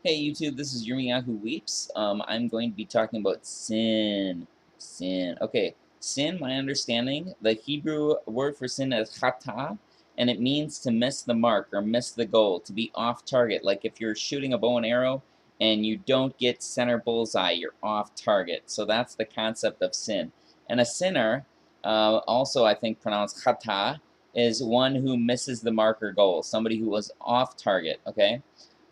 Hey YouTube, this is Yirmiyahu Weeps. I'm going to be talking about sin. Sin. Okay, sin, my understanding, the Hebrew word for sin is chata, and it means to miss the mark or miss the goal, to be off target. Like if you're shooting a bow and arrow and you don't get center bullseye, you're off target. So that's the concept of sin. And a sinner, also I think pronounced chata, is one who misses the mark or goal, somebody who was off target, okay?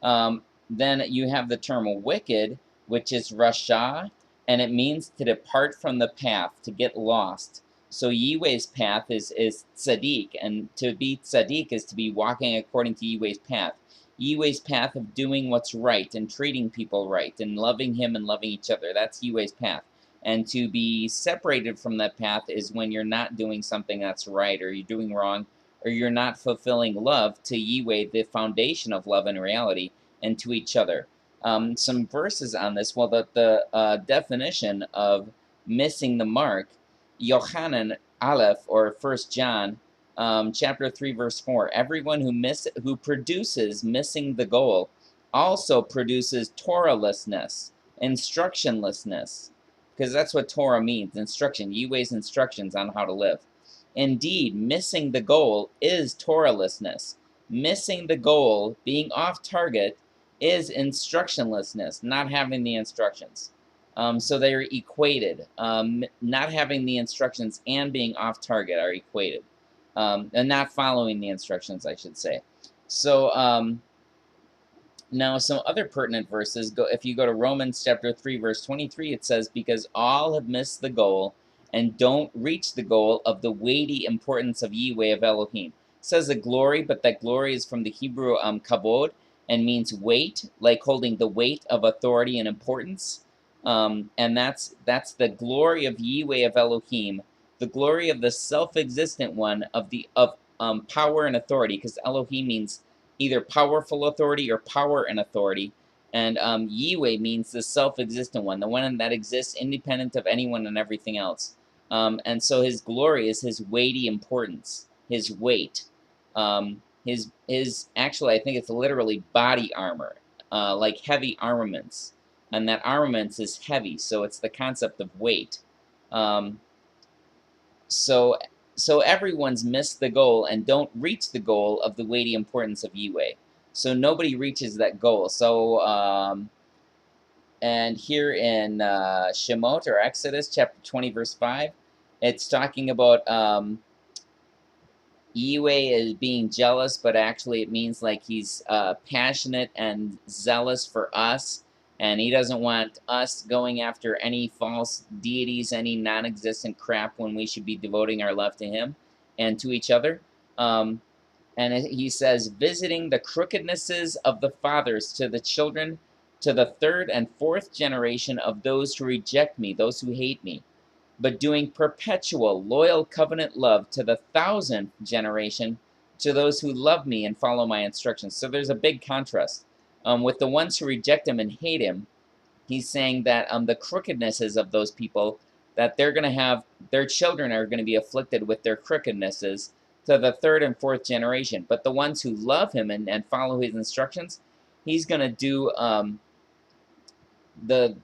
Um, then you have the term wicked, which is rasha, and it means to depart from the path, to get lost. So Yiwei's path is tzaddik, and to be tzaddik is to be walking according to Yiwei's path. Yiwei's path of doing what's right and treating people right and loving him and loving each other. That's Yiwei's path. And to be separated from that path is when you're not doing something that's right, or you're doing wrong, or you're not fulfilling love to Yiwei, the foundation of love and reality, and to each other. Some verses on this. Well, the definition of missing the mark, Yochanan Aleph, or 1 John, chapter 3, verse 4. Everyone who produces missing the goal also produces Torahlessness, instructionlessness, because that's what Torah means, instruction, Yahweh's instructions on how to live. Indeed, missing the goal is Torahlessness. Missing the goal, being off target, is instructionlessness, not having the instructions. So they're equated. Not having the instructions and being off target are equated. And not following the instructions, I should say. So now some other pertinent verses. If you go to Romans chapter 3, verse 23, it says, because all have missed the goal and don't reach the goal of the weighty importance of Yahweh of Elohim. It says the glory, but that glory is from the Hebrew kavod, and means weight, like holding the weight of authority and importance. And that's the glory of Yahweh of Elohim, the glory of the self-existent one of power and authority, because Elohim means either powerful authority or power and authority. And Yahweh means the self-existent one, the one that exists independent of anyone and everything else. And so his glory is his weighty importance, his weight. His actually, I think it's literally body armor, like heavy armaments, and that armaments is heavy, so it's the concept of weight. Um, so so everyone's missed the goal and don't reach the goal of the weighty importance of Yahweh. So nobody reaches that goal. So and here in Shemot, or Exodus chapter 20, verse 5, it's talking about Yahweh is being jealous, but actually it means like he's passionate and zealous for us, and he doesn't want us going after any false deities, any non-existent crap, when we should be devoting our love to him and to each other. And he says, visiting the crookednesses of the fathers to the children, to the third and fourth generation of those who reject me, those who hate me, but doing perpetual, loyal covenant love to the 1,000th generation, to those who love me and follow my instructions. So there's a big contrast. With the ones who reject him and hate him, he's saying that the crookednesses of those people, that they're going to have, their children are going to be afflicted with their crookednesses to the third and fourth generation. But the ones who love him and follow his instructions, he's going to do the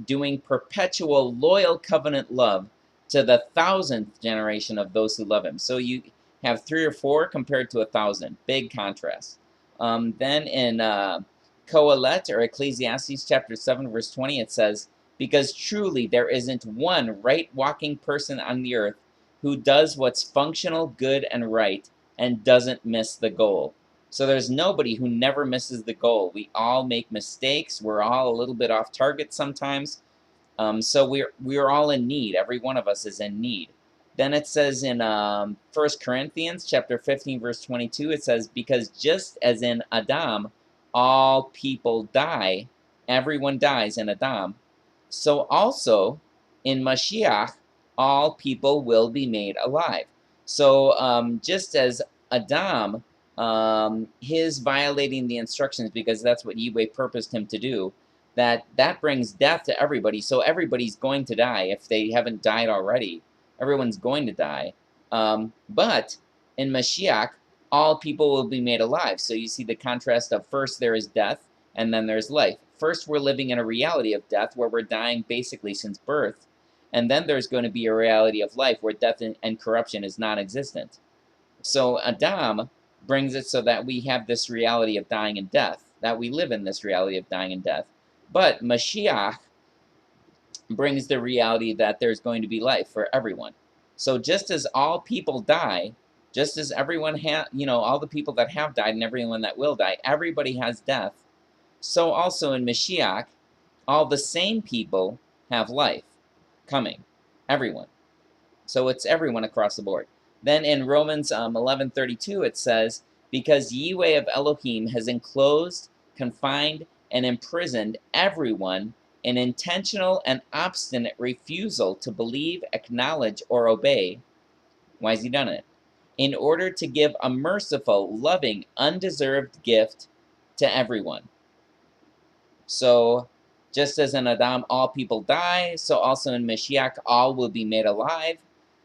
doing perpetual loyal covenant love to the 1,000th generation of those who love him. So you have 3 or 4 compared to 1,000. Big contrast. Then in Kohelet, or Ecclesiastes chapter 7, verse 20, it says, because truly there isn't one right walking person on the earth who does what's functional, good, and right, and doesn't miss the goal. So there's nobody who never misses the goal. We all make mistakes. We're all a little bit off target sometimes. So we're all in need. Every one of us is in need. Then it says in 1 Corinthians chapter 15, verse 22, it says, because just as in Adam all people die, everyone dies in Adam, so also in Mashiach all people will be made alive. So just as Adam, his violating the instructions, because that's what Yahweh purposed him to do, that brings death to everybody. So everybody's going to die if they haven't died already. Everyone's going to die. But in Mashiach, all people will be made alive. So you see the contrast of first there is death, and then there's life. First, we're living in a reality of death where we're dying basically since birth, and then there's going to be a reality of life where death and corruption is non-existent. So Adam brings it so that we have this reality of dying and death, that we live in this reality of dying and death. But Mashiach brings the reality that there's going to be life for everyone. So just as all people die, just as everyone all the people that have died and everyone that will die, everybody has death. So also in Mashiach, all the same people have life coming, everyone. So it's everyone across the board. Then in Romans 11:32 it says, because Yahweh of Elohim has enclosed, confined, and imprisoned everyone in intentional and obstinate refusal to believe, acknowledge, or obey. Why has he done it? In order to give a merciful, loving, undeserved gift to everyone. So just as in Adam all people die, so also in Mashiach all will be made alive.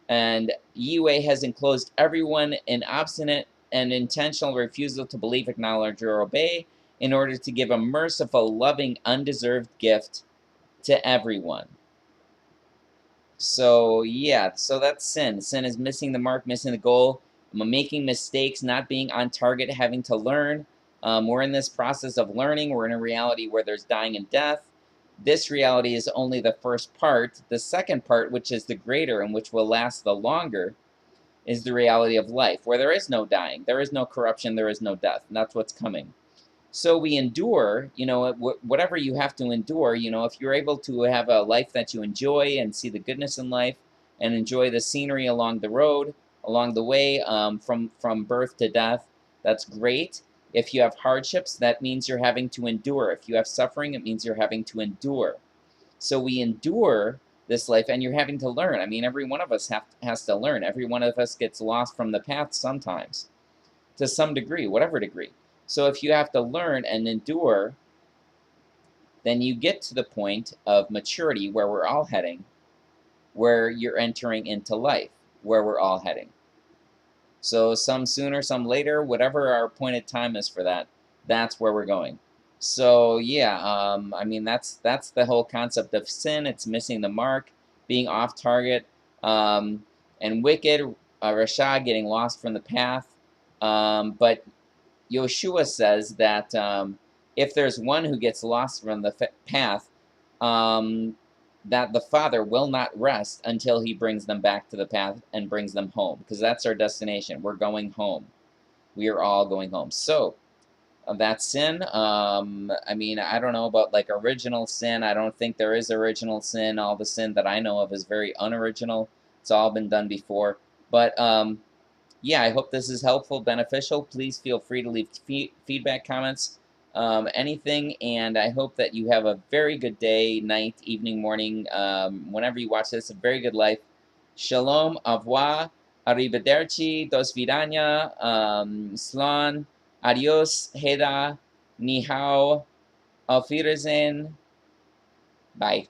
And Yahweh has enclosed everyone in obstinate and intentional refusal to believe, acknowledge, or obey in order to give a merciful, loving, undeserved gift to everyone. So yeah, so that's sin. Sin is missing the mark, missing the goal, making mistakes, not being on target, having to learn. We're in this process of learning. We're in a reality where there's dying and death. This reality is only the first part. The second part, which is the greater and which will last the longer, is the reality of life, where there is no dying, there is no corruption, there is no death. And that's what's coming. So we endure, whatever you have to endure, if you're able to have a life that you enjoy and see the goodness in life and enjoy the scenery along the road, along the way, from birth to death, that's great. If you have hardships, that means you're having to endure. If you have suffering, it means you're having to endure. So we endure this life, and you're having to learn. I mean, every one of us has to learn. Every one of us gets lost from the path sometimes, to some degree, whatever degree. So if you have to learn and endure, then you get to the point of maturity where we're all heading, where you're entering into life, where we're all heading. So some sooner, some later, whatever our appointed time is for that, that's where we're going. So yeah, I mean that's the whole concept of sin. It's missing the mark, being off target, and wicked, Rasha, getting lost from the path. But Yoshua says that if there's one who gets lost from the path, that the Father will not rest until he brings them back to the path and brings them home, because that's our destination. We're going home. We are all going home. So that's sin. I mean, I don't know about like original sin. I don't think there is original sin. All the sin that I know of is very unoriginal. It's all been done before. But yeah, I hope this is helpful, beneficial. Please feel free to leave feedback, comments, anything, and I hope that you have a very good day, night, evening, morning, whenever you watch this, a very good life. Shalom, au revoir, arrivederci, dos vidania, slán, adios, heda, ni hao, auf Wiedersehen, bye.